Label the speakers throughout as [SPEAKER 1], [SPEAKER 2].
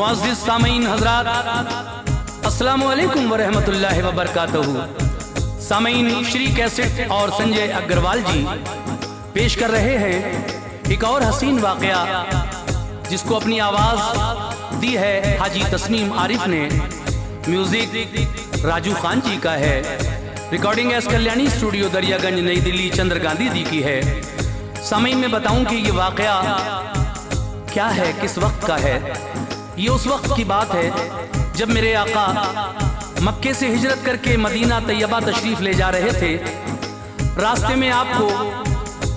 [SPEAKER 1] मुअज़्ज़िज़ सामीन हज़रात, अस्सलामु अलैकुम व रहमतुल्लाहि व बरकातहू। सामीन, श्री कैसेट और संजय अग्रवाल जी पेश कर रहे हैं एक और हसीन वाक़या, जिसको अपनी आवाज़ दी है हाजी तस्नीम आरिफ ने। म्यूजिक राजू खान जी का है। Recording S Kalyani studio, Daryaganj, नई दिल्ली, चंद्र गांधी जी की है। सामीन में बताऊं कि ये वाक़या क्या है, किस वक्त का है। ये उस वक्त की बात है जब मेरे आका मक्के से हिजरत करके मदीना तैयबा तशरीफ ले जा रहे थे। रास्ते में आपको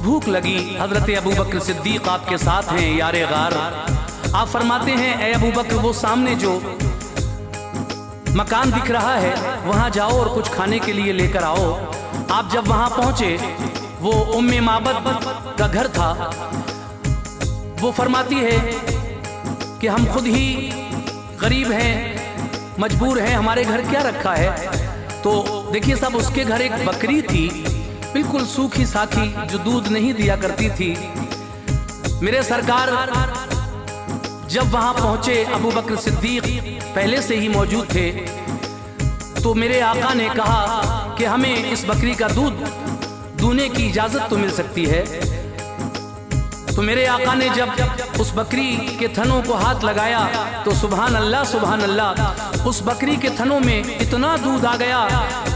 [SPEAKER 1] भूख लगी। हजरत अबू बकर सिद्दीक आपके साथ हैं, यारे गार। आप फरमाते हैं, ए अबू बकर, वो सामने जो मकान दिख रहा है वहां जाओ और कुछ खाने के लिए लेकर आओ। आप जब वहां पहुंचे, वो उम्मे माबद का घर था। वो फरमाती है कि हम खुद ही गरीब हैं, मजबूर हैं, हमारे घर क्या रखा है। तो देखिए साहब, उसके घर एक बकरी थी, बिल्कुल सूखी साखी, जो दूध नहीं दिया करती थी। मेरे सरकार जब वहां पहुंचे, अबू बकर सिद्दीक पहले से ही मौजूद थे। तो मेरे आका ने कहा कि हमें इस बकरी का दूध दूने की इजाजत तो मिल सकती है। तो मेरे आका ने जब उस बकरी के थनों को हाथ लगाया तो सुभान अल्लाह सुभान अल्लाह, उस बकरी के थनों में इतना दूध आ गया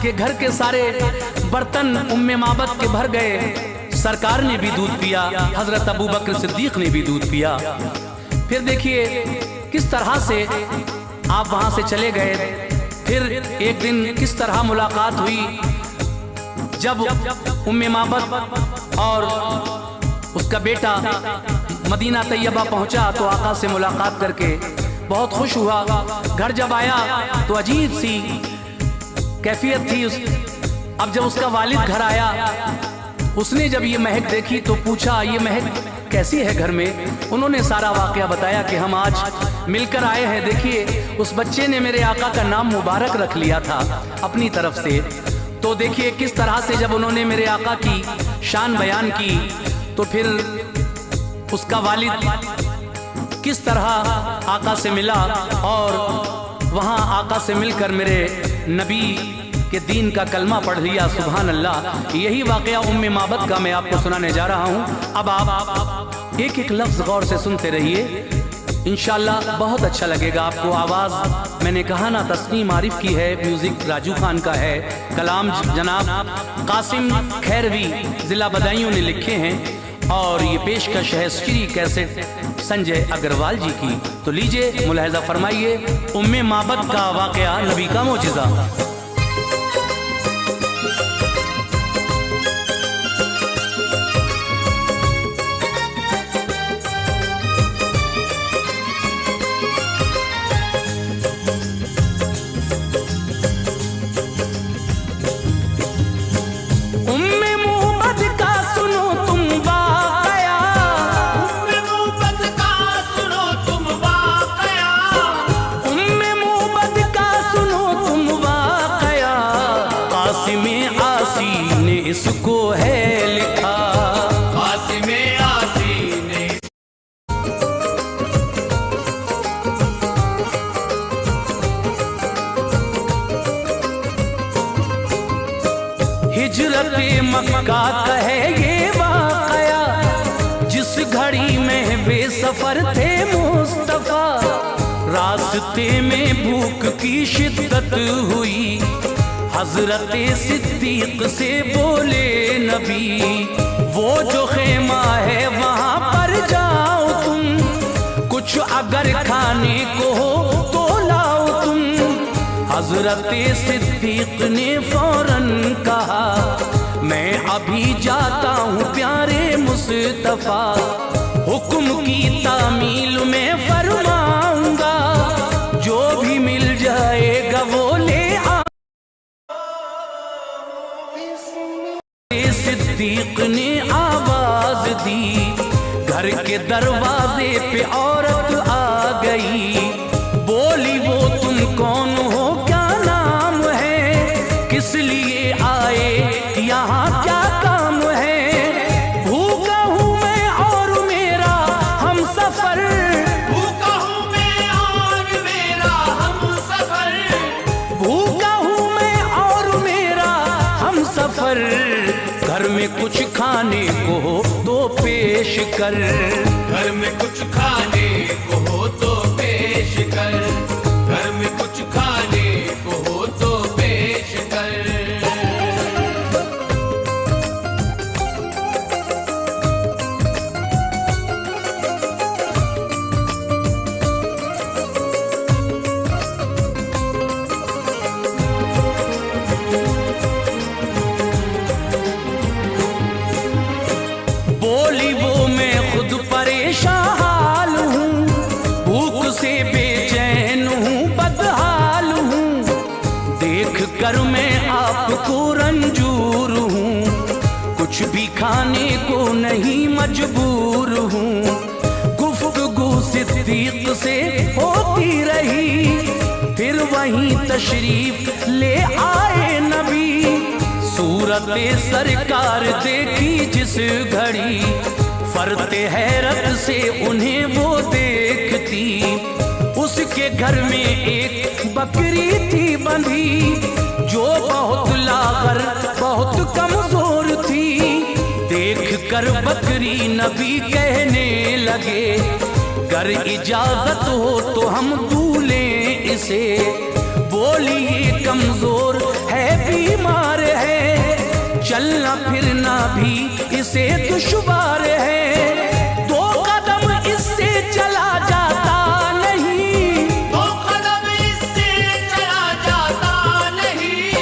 [SPEAKER 1] कि घर के सारे बर्तन उम्मे माबद के भर गए। सरकार ने भी दूध पिया, हजरत अबू बकर सिद्दीक ने भी दूध पिया। फिर देखिए किस तरह से आप वहां से चले गए। फिर एक दिन किस तरह मुलाकात हुई, जब उम्मे माबद और उसका बेटा मदीना तैयबा पहुंचा तो आका से मुलाकात करके बहुत खुश हुआ। घर जब आया तो अजीब सी कैफियत थी अब जब उसका वालिद घर आया, उसने जब ये महक देखी तो पूछा, ये महक कैसी है घर में। उन्होंने सारा वाकया बताया कि हम आज मिलकर आए हैं। देखिए, उस बच्चे ने मेरे आका का नाम मुबारक रख लिया था अपनी तरफ से। तो देखिए किस तरह से जब उन्होंने मेरे आका की शान बयान की, तो फिर उसका वालिद किस तरह आका से मिला और वहाँ आका से मिलकर मेरे नबी के दीन का कलमा पढ़ लिया। सुभान अल्लाह। यही वाकया उम्मे माबद का मैं आपको सुनाने जा रहा हूँ। अब आप एक एक लफ्ज़ गौर से सुनते रहिए, इंशाल्लाह बहुत अच्छा लगेगा आपको। आवाज़ मैंने कहा ना तस्नीम आरिफ की है, म्यूज़िक राजू खान का है, कलाम जनाब कासिम खैरवी ज़िला बदायूं ने लिखे हैं, और ये पेशकश है श्री कैसेट संजय अग्रवाल जी की। तो लीजिए मुलाहिज़ा फरमाइए उम्मे माबद का वाक़या, नबी का मोजिज़ा। इसको है लिखा कासिमे आसी ने। हिजरत मक्का का है ये वाक़या, जिस घड़ी में बेसफर थे मुस्तफा। रास्ते में भूख की शिद्दत हुई, हजरत सिद्दीक से बोले नबी, वो जो खेमा है वहां पर जाओ तुम, कुछ अगर खाने को हो तो लाओ तुम। हजरत सिद्दीक ने फौरन कहा, मैं अभी जाता हूँ प्यारे मुस्तफा, हुक्म की तामील में फरमाऊंगा, जो भी मिल जाएगा वो ले आ। सिद्दीक ने आवाज दी, घर के दरवाजे पे औरत आ गई। बोली, वो तुम कौन हो, क्या नाम है, किस लिए आए यहाँ, क्या काम है। भूखा हूँ मैं और मेरा हम सफर, भूखा हूँ मैं और कुछ खाने को हो तो पेश कर,
[SPEAKER 2] घर में कुछ खाने को हो तो पेश कर, घर में कुछ खाने को हो तो पेश कर।
[SPEAKER 1] बोली वो मैं खुद परेशान हाल हूँ, भूख से बेचैन हूँ, बदहाल हूँ, देख कर मैं आपको रंजूर हूँ, कुछ भी खाने को नहीं मजबूर हूँ। गुफ्तगू सिद्दीक से होती रही, फिर वहीं तशरीफ ले आए नबी। सूरत सरकार देखी जिस घड़ी, फरते हैरत से उन्हें वो देखती। उसके घर में एक बकरी थी बंधी, जो बहुत लागर बहुत कमजोर थी। देख कर बकरी नबी कहने लगे, अगर इजाजत हो तो हम दूलें इसे। बोली ये कमजोर है, बीमार है, चलना फिरना भी इसे दुश्वार है। 2 कदम इससे चला जाता नहीं,
[SPEAKER 2] 2 कदम इससे चला जाता नहीं,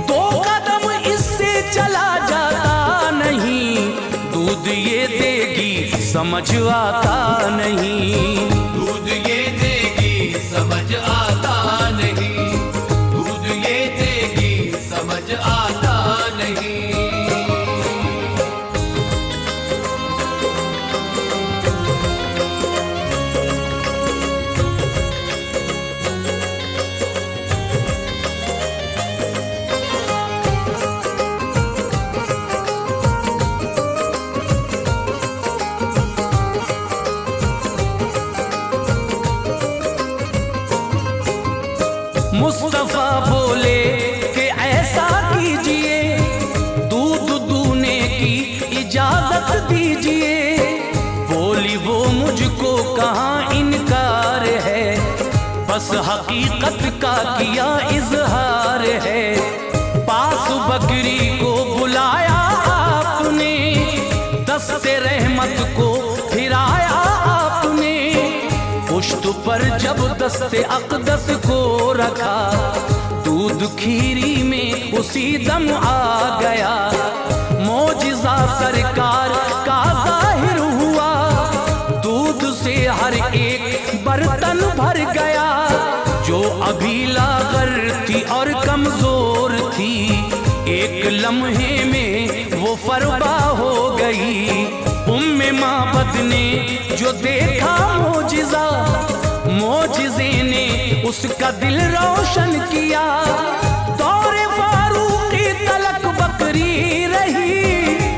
[SPEAKER 1] 2 कदम इससे चला जाता नहीं। दूध ये देगी समझ आता नहीं,
[SPEAKER 2] दूध ये देगी समझ आता नहीं, दूध ये देगी समझ आता नहीं।
[SPEAKER 1] मुस्तफा बोले कि ऐसा कीजिए, दूध दूने की इजाजत दीजिए। बोली वो मुझको कहाँ इनकार है, बस हकीकत का किया इजहार है। पास बकरी को बुलाया आपने, दस्ते रहमत को फिराया आपने। पुश्त पर जब दस्ते अक़दस को रखा, दूध खीरी में उसी दम आ गया। मौजिज़ा सरकार का ज़ाहिर हुआ, दूध से हर एक बर्तन भर गया। जो अभी लागर थी और कमजोर थी, एक लम्हे में वो फरबा हो गई। उम्मे माबद ने जो देखा मौजिज़ा, मौजिज़े ने उसका दिल रोशन किया। दौरे फारूक़ी तलक बकरी रही,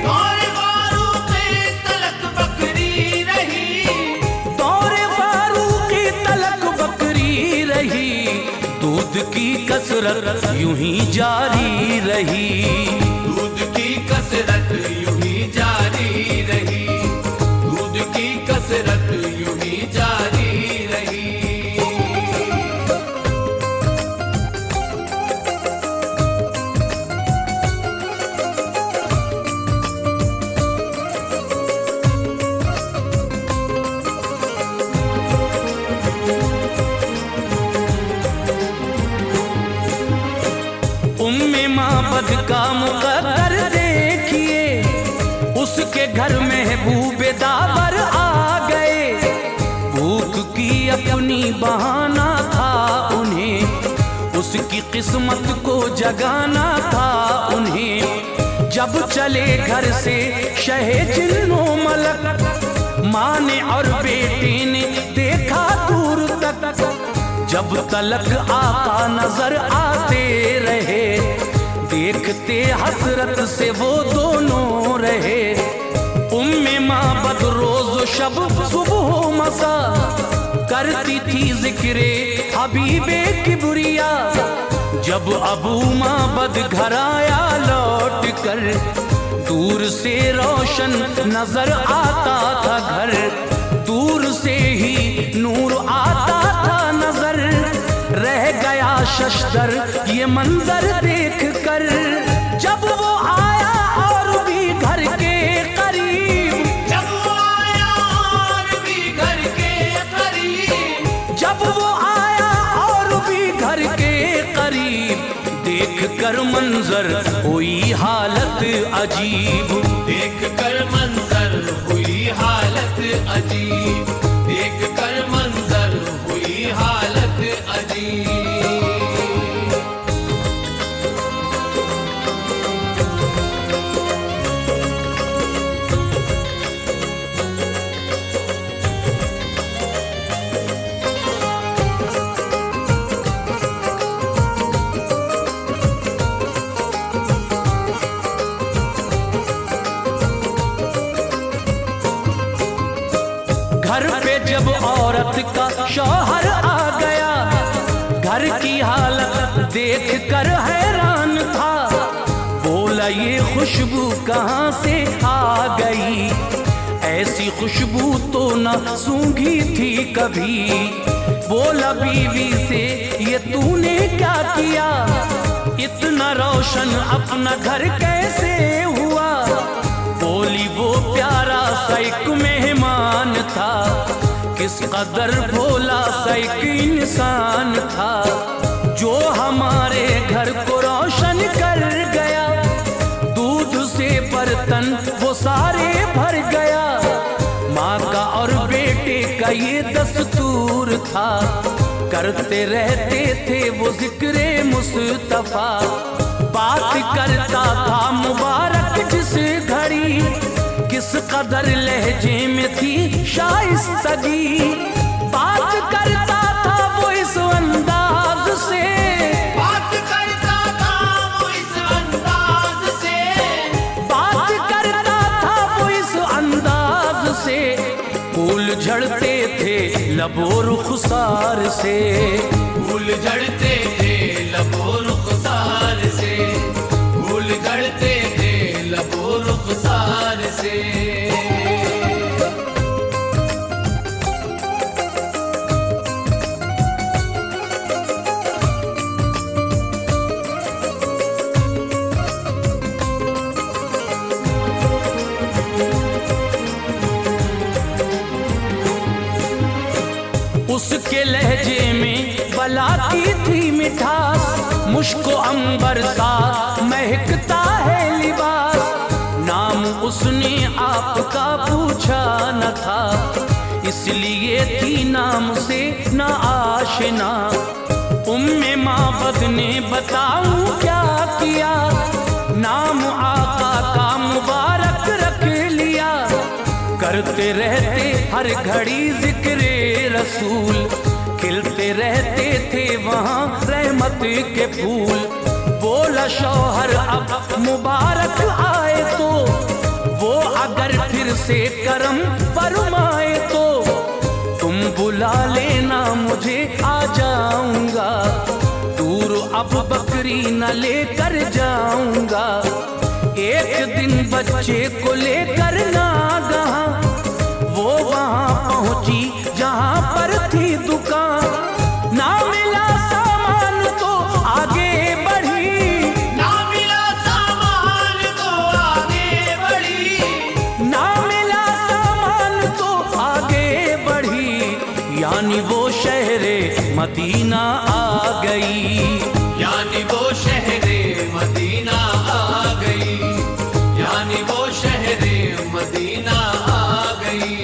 [SPEAKER 2] दौरे फारूक़ी तलक बकरी रही,
[SPEAKER 1] दौरे फारूक़ी तलक बकरी रही। दूध की कसरत यूं ही जारी रही,
[SPEAKER 2] दूध की कसरत यूं ही जारी रही, दूध की कसरत यूं ही जारी रही।
[SPEAKER 1] उम्मे माबद का मुक़द्दर देखिए, उसके घर महबूबे दावर आ गए। भूख की अपनी बहाना था उन्हें, उसकी किस्मत को जगाना था उन्हें। जब चले घर से शहे जिन्नो मलक, माँ ने और बेटे ने देखा दूर तक। जब तलक आका नजर आते रहे, देखते हसरत से वो दोनों रहे। उम्मे माबद रोज शब सुबह मसा करती थी जिक्रे हबीबे किबरिया। जब अबू माबद घर आया लौट कर, दूर से रोशन नजर आता था घर, दूर से ही नूर आता था नजर। रह गया शशदर ये मंजर देख कर, जब वो आया और भी घर के करीब,
[SPEAKER 2] जब वो आया और भी घर के करीब,
[SPEAKER 1] जब वो आया और भी घर के करीब, देख कर मंजर हुई हालत अजीब,
[SPEAKER 2] देख कर मंजर हुई हालत अजीब, देख कर मंजर हुई हालत अजीब।
[SPEAKER 1] घर पे जब औरत का शौहर आ गया, घर की हालत देख कर हैरान था। बोला ये खुशबू कहाँ से आ गई, ऐसी खुशबू तो न सूंघी थी कभी। बोला बीवी से ये तूने क्या किया, इतना रोशन अपना घर कैसे हुआ। बोली वो प्यारा सा एक मेहमान था, किस कदर भोला सा एक इंसान था, जो हमारे घर को रोशन कर गया। दूध से बर्तन वो सारे भर गया, माँ का और बेटे का ये दस्तूर था। करते रहते थे वो जिक्रे मुस्तफा, बात करता था मुबारक जिस घड़ी, किस कदर लहजे में थी शाइस्तगी। बात करता था वो इस अंदाज से,
[SPEAKER 2] बात करता था वो इस अंदाज से,
[SPEAKER 1] बात करता था वो इस अंदाज से। फूल झड़ते थे लबो रुखसार से,
[SPEAKER 2] फूल झड़ते थे लबो रुखसार से, फूल झड़ते थे लबो रुखसार से।
[SPEAKER 1] उसके लहजे में बला की थी मिठास, मुश्को अंबर सा महकता है लिबास। नाम उसने आपका पूछा न था, इसलिए थी नाम से ना आशना। उम्मे माबद ने बताऊं क्या किया, नाम आका का मुबारक रख लिया। करते रहते हर घड़ी जिक्रे रसूल, खिलते रहते थे वहाँ रहमत के फूल। बोला शौहर अब मुबारक आए तो, वो अगर फिर से करम फरमाए तो, तुम बुला लेना मुझे आ जाऊंगा। दूर अब बकरी न लेकर जाऊंगा, एक दिन बच्चे को लेकर नागहां वो वहां पहुंची जहां पर थी दुकान। ना मिला सामान तो आगे बढ़ी,
[SPEAKER 2] ना मिला सामान तो आगे बढ़ी,
[SPEAKER 1] ना मिला सामान तो आगे बढ़ी। यानी वो शहरे मदीना आ गई,
[SPEAKER 2] यानी वो शहरे मदीना आ गई, यानी वो शहरे मदीना आ गई।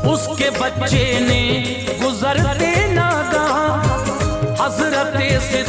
[SPEAKER 1] उसके बच्चे ने गुजरते नागा हजरत से